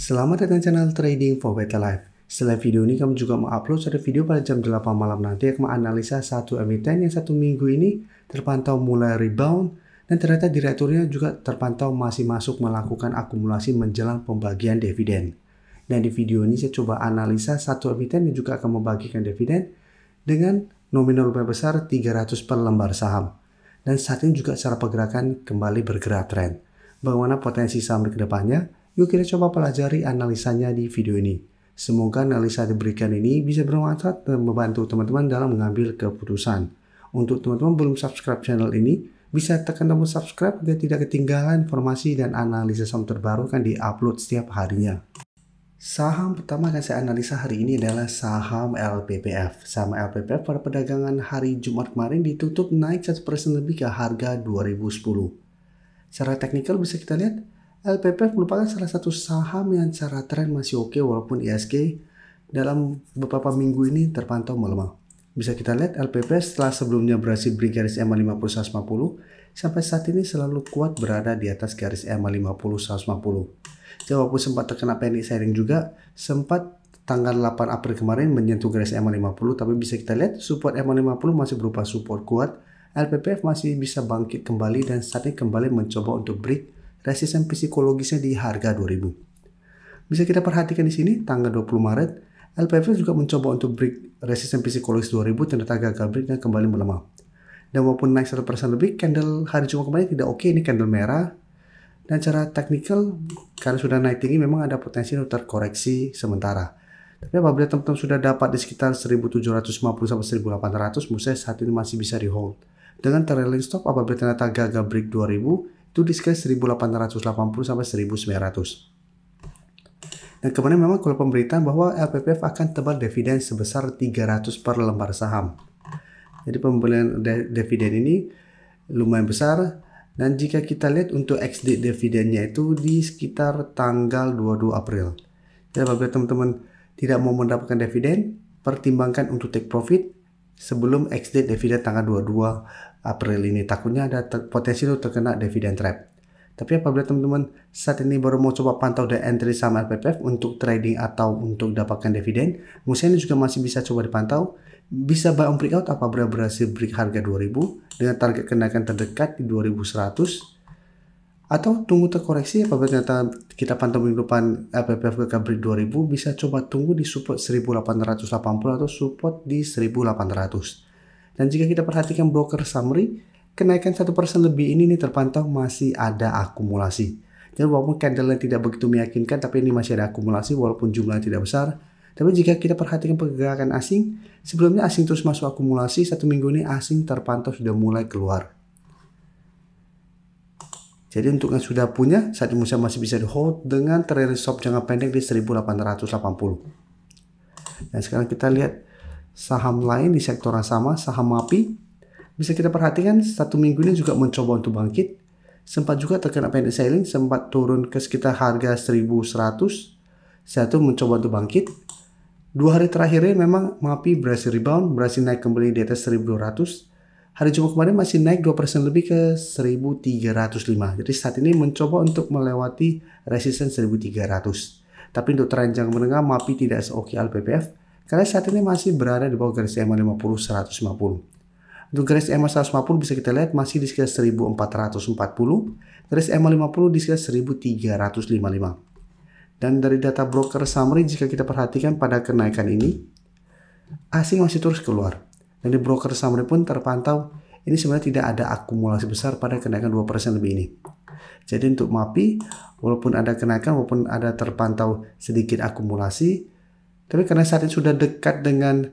Selamat datang di channel Trading for Better Life. Setelah video ini, kami juga mengupload satu video pada jam 8 malam nanti yang menganalisa satu emiten yang satu minggu ini terpantau mulai rebound dan ternyata direkturnya juga terpantau masih masuk melakukan akumulasi menjelang pembagian dividen. Dan di video ini saya coba analisa satu emiten yang juga akan membagikan dividen dengan nominal lumayan besar 300 per lembar saham. Dan saat ini juga secara pergerakan kembali bergerak tren. Bagaimana potensi saham ke depannya? Yuk kita coba pelajari analisanya di video ini. Semoga analisa diberikan ini bisa bermanfaat dan membantu teman-teman dalam mengambil keputusan. Untuk teman-teman belum subscribe channel ini, bisa tekan tombol subscribe agar tidak ketinggalan informasi dan analisa saham terbaru kan diupload setiap harinya. Saham pertama yang saya analisa hari ini adalah saham LPPF. Saham LPPF pada perdagangan hari Jumat kemarin ditutup naik 1% lebih ke harga 2010. Secara teknikal bisa kita lihat, LPPF merupakan salah satu saham yang secara tren masih oke walaupun IHSG dalam beberapa minggu ini terpantau melemah. Bisa kita lihat LPPF setelah sebelumnya berhasil break garis EMA 50-150 sampai saat ini selalu kuat berada di atas garis EMA 50-150. Jadi walaupun sempat terkena panic selling juga, sempat tanggal 8 April kemarin menyentuh garis EMA 50, tapi bisa kita lihat support EMA 50 masih berupa support kuat. LPPF masih bisa bangkit kembali dan saat ini kembali mencoba untuk break resisten psikologisnya di harga 2000. Bisa kita perhatikan di sini tanggal 20 Maret, LPPF juga mencoba untuk break resisten psikologis 2000 ternyata gagal break dan kembali melemah. Dan walaupun naik 1% lebih, candle hari Jumat kemarin tidak oke, ini candle merah. Dan secara teknikal, karena sudah naik tinggi memang ada potensi untuk terkoreksi sementara. Tapi apabila teman-teman sudah dapat di sekitar 1750 sampai 1800, menurut saya saat ini masih bisa di hold. Dengan trailing stop apabila ternyata gagal break 2000, itu di sekitar 1880 sampai 1900. Dan kemarin memang kalau pemberitaan bahwa LPPF akan tebal dividen sebesar 300 per lembar saham. Jadi pembelian dividen ini lumayan besar. Dan jika kita lihat untuk ex-date dividennya itu di sekitar tanggal 22 April. Jadi apabila teman-teman tidak mau mendapatkan dividen, pertimbangkan untuk take profit sebelum ex-date dividen tanggal 22 April ini. Takutnya ada potensi untuk terkena dividen trap. Tapi apabila teman-teman saat ini baru mau coba pantau dan entry saham LPPF untuk trading atau untuk dapatkan dividen, menurut ini juga masih bisa coba dipantau. Bisa buy on breakout apabila berhasil break harga 2000 dengan target kenaikan terdekat di 2100. Atau tunggu terkoreksi apabila ternyata kita pantau minggu depan LPPF gagal break 2000, bisa coba tunggu di support 1880 atau support di 1800. Dan jika kita perhatikan broker summary, kenaikan 1% lebih ini terpantau masih ada akumulasi. Jadi walaupun candle tidak begitu meyakinkan, tapi ini masih ada akumulasi walaupun jumlahnya tidak besar. Tapi jika kita perhatikan pergerakan asing, sebelumnya asing terus masuk akumulasi, satu minggu ini asing terpantau sudah mulai keluar. Jadi untuk yang sudah punya, saat ini masih bisa di hold dengan trailing stop jangka pendek di 1880. Dan sekarang kita lihat saham lain di sektor yang sama, saham MAPI. Bisa kita perhatikan satu minggu ini juga mencoba untuk bangkit. Sempat juga terkena panic selling, sempat turun ke sekitar harga 1100. Satu mencoba untuk bangkit. 2 hari terakhir ini memang MAPI berhasil rebound, berhasil naik kembali di atas 1200. Hari Jumat kemarin masih naik 2% lebih ke 1305. Jadi saat ini mencoba untuk melewati resisten 1300. Tapi untuk tren jangka menengah MAPI tidak seoke LPPF. Karena saat ini masih berada di bawah garis EMA 50-150. Untuk garis EMA 150 bisa kita lihat masih di sekitar 1440. Garis EMA 50 di sekitar 1355. Dan dari data broker summary jika kita perhatikan pada kenaikan ini, asing masih terus keluar. Dan di broker summary pun terpantau ini sebenarnya tidak ada akumulasi besar pada kenaikan 2% lebih ini. Jadi untuk MAPI, walaupun ada kenaikan, walaupun ada terpantau sedikit akumulasi, tapi karena saat ini sudah dekat dengan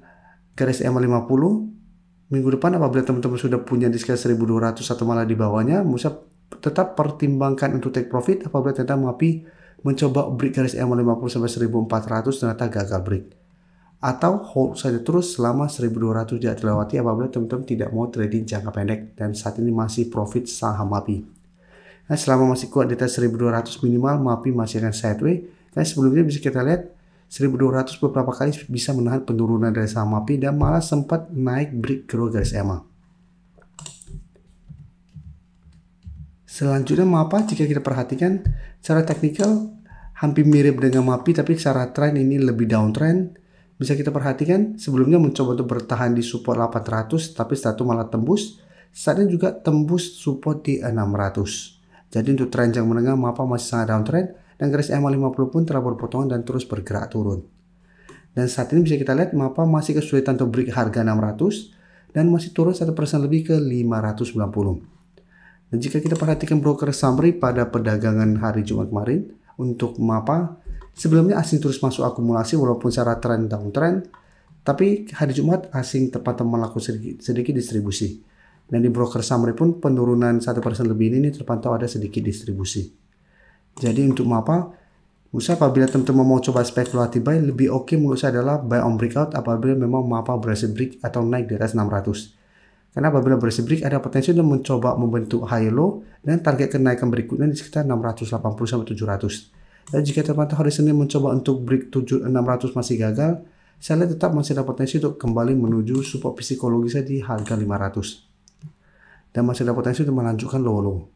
garis EMA 50, minggu depan apabila teman-teman sudah punya di sekitar 1200 atau malah di bawahnya, bisa tetap pertimbangkan untuk take profit apabila ternyata MAPI mencoba break garis EMA 50 sampai 1400 ternyata gagal break. Atau hold saja terus selama 1200 tidak terlewati apabila teman-teman tidak mau trading jangka pendek dan saat ini masih profit saham MAPI. Nah, selama masih kuat di atas 1200 minimal, MAPI masih akan sideways. Dan sebelumnya bisa kita lihat 1200 beberapa kali bisa menahan penurunan dari saham MAPI dan malah sempat naik break ke garis EMA. Selanjutnya MAPA jika kita perhatikan secara teknikal hampir mirip dengan MACD, tapi secara tren ini lebih downtrend. Bisa kita perhatikan sebelumnya mencoba untuk bertahan di support 800, tapi setelah itu malah tembus. Saat ini juga tembus support di 600. Jadi untuk tren jangka menengah MAPA masih sangat downtrend, dan garis EMA 50 pun telah berpotongan dan terus bergerak turun. Dan saat ini bisa kita lihat MAPA masih kesulitan untuk break harga 600 dan masih turun 1% lebih ke 590. Dan jika kita perhatikan broker summary pada perdagangan hari Jumat kemarin untuk MAPA, sebelumnya asing terus masuk akumulasi walaupun secara tren downtrend, tapi hari Jumat asing terpantau melakukan sedikit distribusi. Dan di broker summary pun penurunan 1% lebih ini terpantau ada sedikit distribusi. Jadi untuk MAPA, menurut saya apabila teman-teman mau coba spekulatif buy, lebih oke menurut saya adalah buy on breakout apabila memang MAPA berhasil break atau naik di atas 600. Karena apabila berhasil break ada potensi untuk mencoba membentuk high low dan target kenaikan berikutnya di sekitar 680-700. Dan jika terpantau hari Senin mencoba untuk break 600 masih gagal, saya lihat tetap masih ada potensi untuk kembali menuju support psikologisnya di harga 500. Dan masih ada potensi untuk melanjutkan low.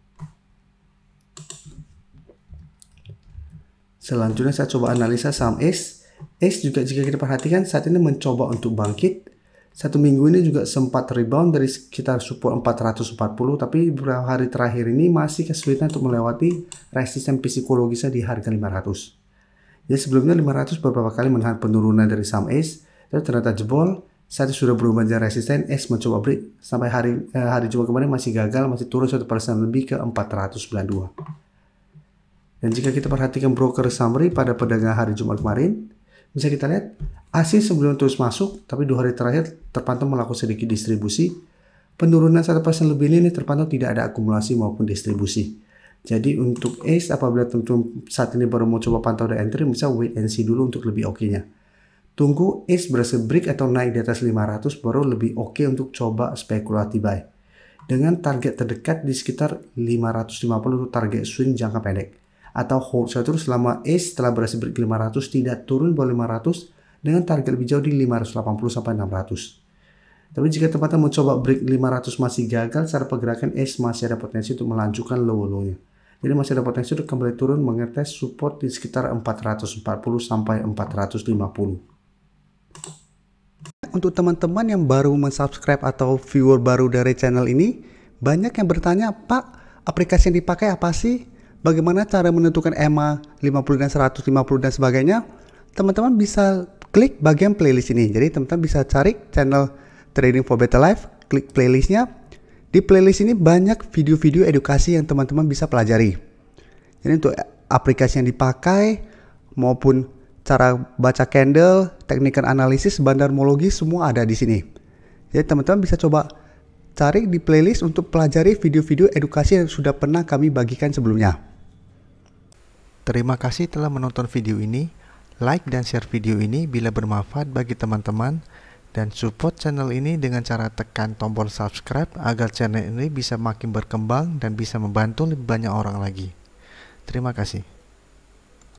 Selanjutnya saya coba analisa saham ACE. ACE juga jika kita perhatikan saat ini mencoba untuk bangkit. Satu minggu ini juga sempat rebound dari sekitar support 440, tapi beberapa hari terakhir ini masih kesulitan untuk melewati resisten psikologisnya di harga 500. Jadi sebelumnya 500 beberapa kali menahan penurunan dari saham ACE, tapi ternyata jebol. Saat itu sudah berubah menjadi resisten, ACE mencoba break sampai hari Jumat kemarin masih gagal, masih turun 1% lebih ke 492. Dan jika kita perhatikan broker summary pada perdagangan hari Jumat kemarin, bisa kita lihat asing sebelum terus masuk, tapi 2 hari terakhir terpantau melakukan sedikit distribusi. Penurunan 1% lebih ini terpantau tidak ada akumulasi maupun distribusi. Jadi untuk ACE apabila teman-teman saat ini baru mau coba pantau dan entry, bisa wait and see dulu untuk lebih oke-nya. Tunggu ACE berhasil break atau naik di atas 500 baru lebih oke untuk coba spekulatif buy. Dengan target terdekat di sekitar 550 untuk target swing jangka pendek. Atau hold saja terus selama ACE setelah berhasil break 500 tidak turun bawah 500 dengan target lebih jauh di 580 sampai 600. Tapi jika tempatnya mencoba break 500 masih gagal, secara pergerakan ACE masih ada potensi untuk melanjutkan low-nya. Jadi masih ada potensi untuk kembali turun mengetes support di sekitar 440 sampai 450. Untuk teman-teman yang baru mensubscribe atau viewer baru dari channel ini, banyak yang bertanya, Pak, aplikasi yang dipakai apa sih? Bagaimana cara menentukan EMA 50 dan 150 dan sebagainya? Teman-teman bisa klik bagian playlist ini. Jadi teman-teman bisa cari channel Trading for Better Life, klik playlistnya. Di playlist ini banyak video-video edukasi yang teman-teman bisa pelajari. Jadi untuk aplikasi yang dipakai maupun cara baca candle, teknik analisis, bandarmologi semua ada di sini. Jadi teman-teman bisa coba cari di playlist untuk pelajari video-video edukasi yang sudah pernah kami bagikan sebelumnya. Terima kasih telah menonton video ini. Like dan share video ini bila bermanfaat bagi teman-teman, dan support channel ini dengan cara tekan tombol subscribe agar channel ini bisa makin berkembang dan bisa membantu lebih banyak orang lagi. Terima kasih.